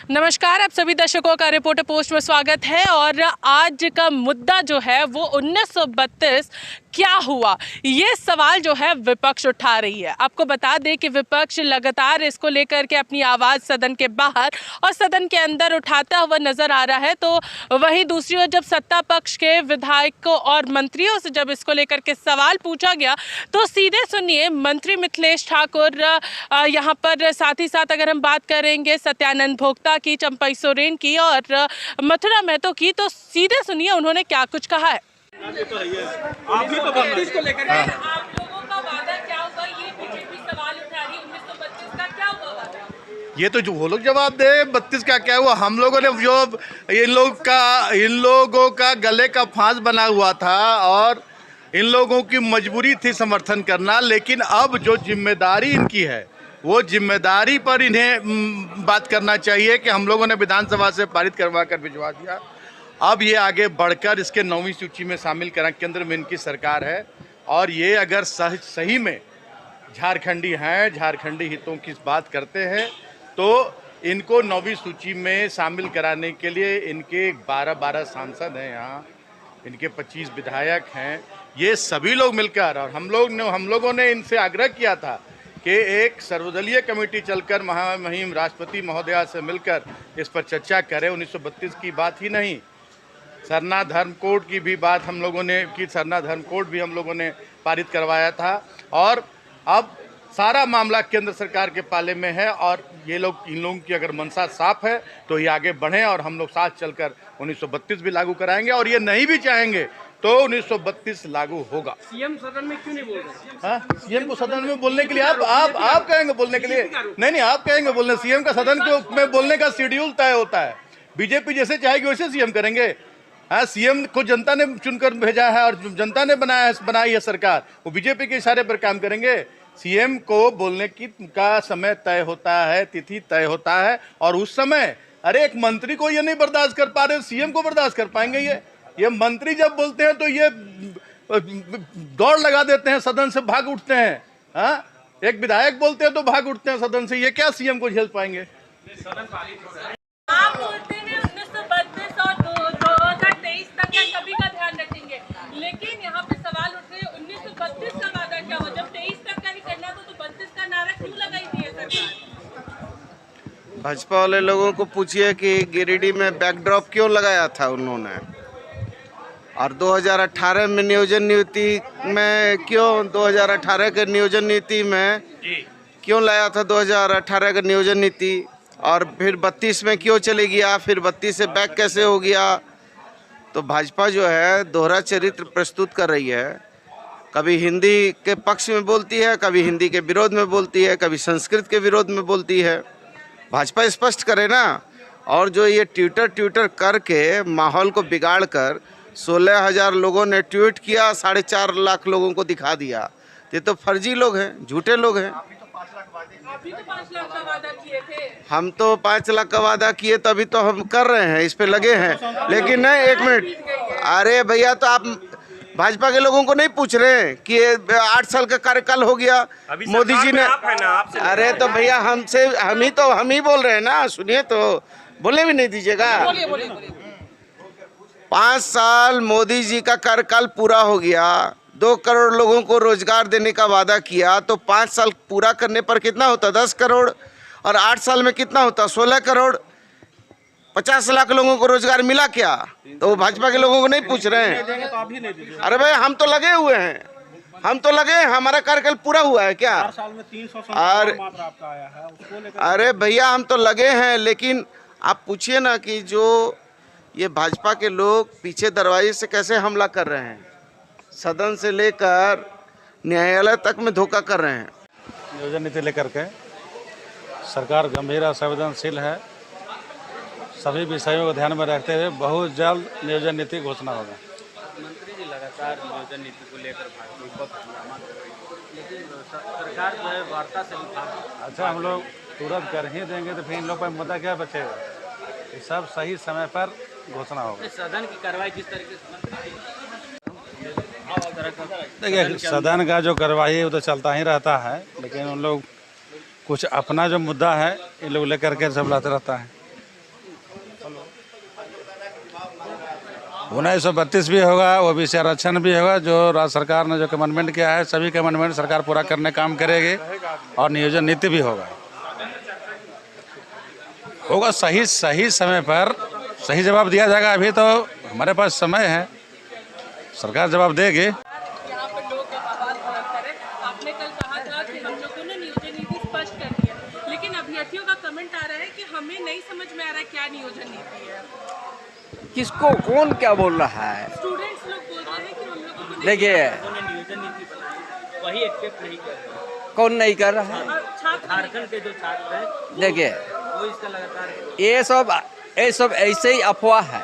नमस्कार, आप सभी दर्शकों का रिपोर्टर पोस्ट में स्वागत है। और आज का मुद्दा जो है वो 1932 क्या हुआ, ये सवाल जो है विपक्ष उठा रही है। आपको बता दें कि विपक्ष लगातार इसको लेकर के अपनी आवाज़ सदन के बाहर और सदन के अंदर उठाता हुआ नजर आ रहा है। तो वहीं दूसरी ओर जब सत्ता पक्ष के विधायकों और मंत्रियों से जब इसको लेकर के सवाल पूछा गया तो सीधे सुनिए, मंत्री मिथिलेश ठाकुर यहाँ पर, साथ ही साथ अगर हम बात करेंगे सत्यानंद भोक्ता की, चंपई सोरेन की और मथुरा महतो की, तो सीधे सुनिए उन्होंने क्या कुछ कहा है। आप भी तो 32 को लेकर आप लोगों का वादा क्या होगा, ये बीजेपी सवाल उठा रही है, 1932 का क्या हुआ वादा? ये तो जो वो लोग जवाब दे, 32 का क्या हुआ। हम लोगों ने जो इन लोगों का गले का फांस बना हुआ था और इन लोगों की मजबूरी थी समर्थन करना, लेकिन अब जो जिम्मेदारी इनकी है वो जिम्मेदारी पर इन्हें बात करना चाहिए कि हम लोगों ने विधानसभा से पारित करवा कर भिजवा दिया। अब ये आगे बढ़कर इसके 9वीं सूची में शामिल करा, केंद्र में इनकी सरकार है और ये अगर सही में झारखंडी हैं, झारखंडी हितों की बात करते हैं, तो इनको 9वीं सूची में शामिल कराने के लिए इनके 12 सांसद हैं, यहाँ इनके 25 विधायक हैं, ये सभी लोग मिलकर, और हम लोगों ने इनसे आग्रह किया था कि एक सर्वदलीय कमेटी चलकर महामहिम राष्ट्रपति महोदया से मिलकर इस पर चर्चा करें। 1932 की बात ही नहीं, सरना धर्म कोड की भी बात हम लोगों ने की, सरना धर्म कोड भी हम लोगों ने पारित करवाया था और अब सारा मामला केंद्र सरकार के पाले में है और इन लोगों की अगर मंशा साफ है तो ये आगे बढ़ें और हम लोग साथ चलकर 1932 भी लागू कराएंगे, और ये नहीं भी चाहेंगे तो 1932 लागू होगा। सीएम सदन में क्यों नहीं बोल रहे? हाँ, सीएम को सदन में बोलने के लिए आप कहेंगे बोलने के लिए? नहीं, आप कहेंगे बोलने। सीएम का सदन में बोलने का शेड्यूल तय होता है। बीजेपी जैसे चाहेगी वैसे सीएम करेंगे। हाँ, सीएम को जनता ने चुनकर भेजा है और जनता ने बनाई है सरकार, वो बीजेपी के इशारे पर काम करेंगे। सीएम को बोलने का समय तय होता है, तिथि तय होता है, और उस समय अरे एक मंत्री को ये नहीं बर्दाश्त कर पा रहे, सीएम को बर्दाश्त कर पाएंगे? ये मंत्री जब बोलते हैं तो ये दौड़ लगा देते हैं, सदन से भाग उठते हैं। हाँ, एक विधायक बोलते हैं तो भाग उठते हैं सदन से, ये क्या सीएम को झेल पाएंगे? आप बोलते हैं 1932 और 2023 तक का कभी का ध्यान रखेंगे, लेकिन यहाँ पे सवाल उठ रहे हैं 1932 का वादा क्या हो, जब 23 तक का ही करना तो 32 का नारा क्यों लगाई थी ये सरकार? भाजपा वाले लोगों को पूछिए कि गिरिडीह में बैकड्रॉप क्यों लगाया था उन्होंने, और 2018 में नियोजन नीति में क्यों, 2018 के नियोजन नीति में क्यों लाया था 2018 का नियोजन नीति, और फिर 32 में क्यों चले गया, फिर 32 से बैक कैसे हो गया। तो भाजपा जो है दोहरा चरित्र प्रस्तुत कर रही है, कभी हिंदी के पक्ष में बोलती है, कभी हिंदी के विरोध में बोलती है, कभी संस्कृत के विरोध में बोलती है। भाजपा स्पष्ट करे ना, और जो ये ट्विटर करके माहौल को बिगाड़ कर 16,000 लोगों ने ट्वीट किया, 4.5 लाख लोगों को दिखा दिया। ये तो फर्जी लोग हैं, झूठे लोग हैं। आप भी तो 5 लाख का वादा किए थे। हम तो 5 लाख का वादा किए, तभी तो हम कर रहे हैं, इस पे लगे हैं। लेकिन नहीं, 1 मिनट, अरे भैया, तो आप भाजपा के लोगों को नहीं पूछ रहे हैं कि 8 साल का कार्यकाल हो गया मोदी जी ने? अरे तो भैया हम ही बोल रहे हैं ना, सुनिए तो, बोलने भी नहीं दीजिएगा। 5 साल मोदी जी का कार्यकाल पूरा हो गया, 2 करोड़ लोगों को रोजगार देने का वादा किया, तो 5 साल पूरा करने पर कितना होता? 10 करोड़, और 8 साल में कितना होता? 16 करोड़। 50 लाख लोगों को रोजगार मिला क्या? तो वो भाजपा के लोगों को नहीं पूछ रहे हैं। अरे भाई, हम तो लगे हुए हैं, हमारा कार्यकाल पूरा हुआ है क्या? 4 साल में 300 मात्र आपका आया है, उसको लेकर। अरे भैया, हम तो लगे हैं, लेकिन आप पूछिए ना कि जो ये भाजपा के लोग पीछे दरवाजे से कैसे हमला कर रहे हैं, सदन से लेकर न्यायालय तक में धोखा कर रहे हैं। नियोजन नीति लेकर के सरकार गंभीर और संवेदनशील है। सभी विषयों को ध्यान में रखते हुए बहुत जल्द नियोजन नीति घोषणा होगा। मंत्री जी लगातार नियोजन नीति को लेकर हंगामा कर रही है, लेकिन सरकार जो है वार्ता से अच्छा, हम लोग तुरंत कर ही देंगे तो फिर इन लोग पर मुद्दा क्या बचेगा? ये सब सही समय पर घोषणा होगा। सदन की कार्रवाई किस तरीके से? देखिए, सदन का जो कार्रवाई है वो तो चलता ही रहता है, लेकिन उन लोग कुछ अपना जो मुद्दा है इन लोग लेकर के सब लाते रहता है। 1932 भी होगा, ओबीसी आरक्षण भी होगा। जो राज्य सरकार ने जो कमेंटमेंट किया है, सभी कमेंटमेंट सरकार पूरा करने काम करेगी और नियोजन नीति भी होगा सही समय पर सही जवाब दिया जाएगा। अभी तो हमारे पास समय है, सरकार जवाब देगी। यहाँ पर लोग आवाज बुलंद करें। आपने कल कहा था कि हम लोगों ने नियोजन नीति स्पष्ट कर दी है, लेकिन अभ्यर्थियों का कमेंट आ रहा है कि हमें नहीं समझ में आ रहा है क्या नियोजन नीति है। किसको कौन क्या बोल रहा है? स्टूडेंट्स लोग बोल रहे हैं कि हम लोगों को देखिए, उन्होंने नियोजन नीति बनाई, वही एक्सेप्ट नहीं कर रहे। कौन नहीं कर रहा है? छात्र झारखंड के जो छात्र हैं देखिए, वो इसका लगातार ये सब ऐसे ही अफवाह है।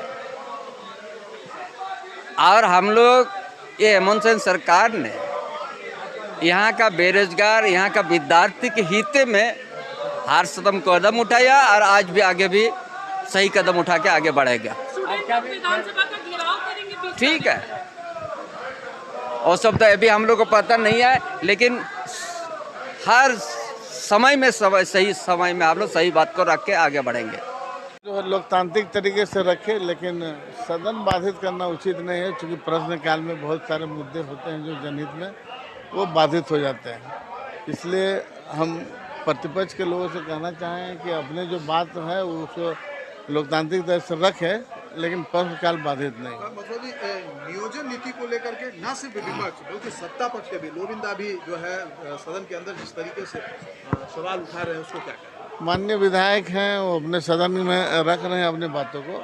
और हम लोग ये हेमंत सोरेन सरकार ने यहाँ का बेरोजगार, यहाँ का विद्यार्थी के हित में हर कदम उठाया और आज भी आगे भी सही कदम उठा के आगे बढ़ेगा। स्टूडेंट विधानसभा का घेराव करेंगे 20 ठीक है, और सब तो अभी हम लोग को पता नहीं है, लेकिन हर समय में सही समय में आप लोग सही बात को रख के आगे बढ़ेंगे। जो है लोकतांत्रिक तरीके से रखे, लेकिन सदन बाधित करना उचित नहीं है, क्योंकि प्रश्नकाल में बहुत सारे मुद्दे होते हैं जो जनहित में वो बाधित हो जाते हैं। इसलिए हम प्रतिपक्ष के लोगों से कहना चाहें कि अपने जो बात है उसको लोकतांत्रिक तरह से रखें, लेकिन प्रश्नकाल बाधित नहीं। मसौदी नियोजन नीति को लेकर के न सिर्फ विपक्ष बल्कि सत्ता पक्ष के भी लोबिंदा भी जो है सदन के अंदर जिस तरीके से सवाल उठा रहे हैं उसको क्या कहें? माननीय विधायक हैं, वो अपने सदन में रख रहे हैं अपने बातों को,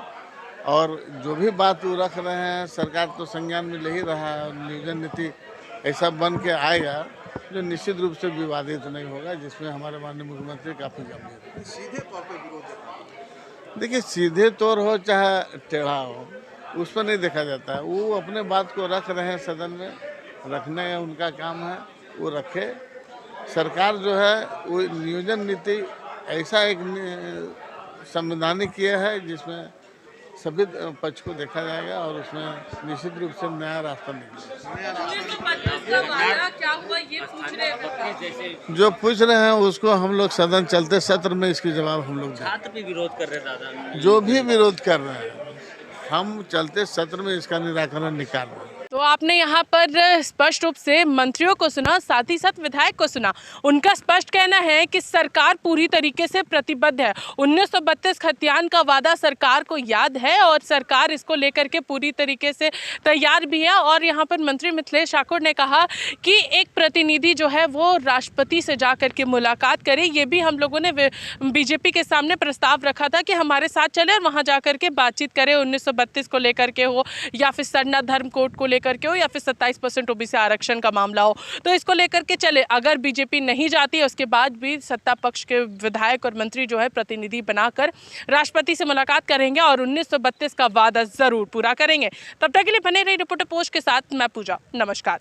और जो भी बात वो रख रहे हैं सरकार तो संज्ञान में ले ही रहा है। और नियोजन नीति ऐसा बन के आएगा जो निश्चित रूप से विवादित नहीं होगा, जिसमें हमारे माननीय मुख्यमंत्री काफ़ी गंभीर है। सीधे तौर पर विरोध देखिए, सीधे तौर हो चाहे टेढ़ा हो, उस पर नहीं देखा जाता है। वो अपने बात को रख रहे हैं सदन में, रखने का उनका काम है, वो रखे। सरकार जो है वो नियोजन नीति ऐसा एक संवैधानिक किया है जिसमें सभी पक्ष को देखा जाएगा और उसमें निश्चित रूप से नया रास्ता निकलेगा। 1932 का वादा क्या हुआ ये पूछ रहे हैं। जो पूछ रहे हैं उसको हम लोग सदन चलते सत्र में इसकी जवाब हम लोग देंगे। छात्र भी विरोध कर रहे हैं दादा। जो भी विरोध कर रहे हैं हम चलते सत्र में इसका निराकरण निकाल रहे हैं। तो आपने यहाँ पर स्पष्ट रूप से मंत्रियों को सुना, साथ ही साथ विधायक को सुना। उनका स्पष्ट कहना है कि सरकार पूरी तरीके से प्रतिबद्ध है। 1932 खतियान का वादा सरकार को याद है और सरकार इसको लेकर के पूरी तरीके से तैयार भी है। और यहाँ पर मंत्री मिथिलेश ठाकुर ने कहा कि एक प्रतिनिधि जो है वो राष्ट्रपति से जा कर के मुलाकात करे। ये भी हम लोगों ने बीजेपी के सामने प्रस्ताव रखा था कि हमारे साथ चले और वहाँ जा कर के बातचीत करें, 1932 को लेकर के हो या फिर सरना धर्म कोड को करके हो या फिर 27% ओबीसी आरक्षण का मामला हो, तो इसको लेकर के चले। अगर बीजेपी नहीं जाती है उसके बाद भी सत्ता पक्ष के विधायक और मंत्री जो है प्रतिनिधि बनाकर राष्ट्रपति से मुलाकात करेंगे और 1932 का वादा जरूर पूरा करेंगे। तब तक के लिए बने रहिए रिपोर्टर पोस्ट के साथ। मैं पूजा, नमस्कार।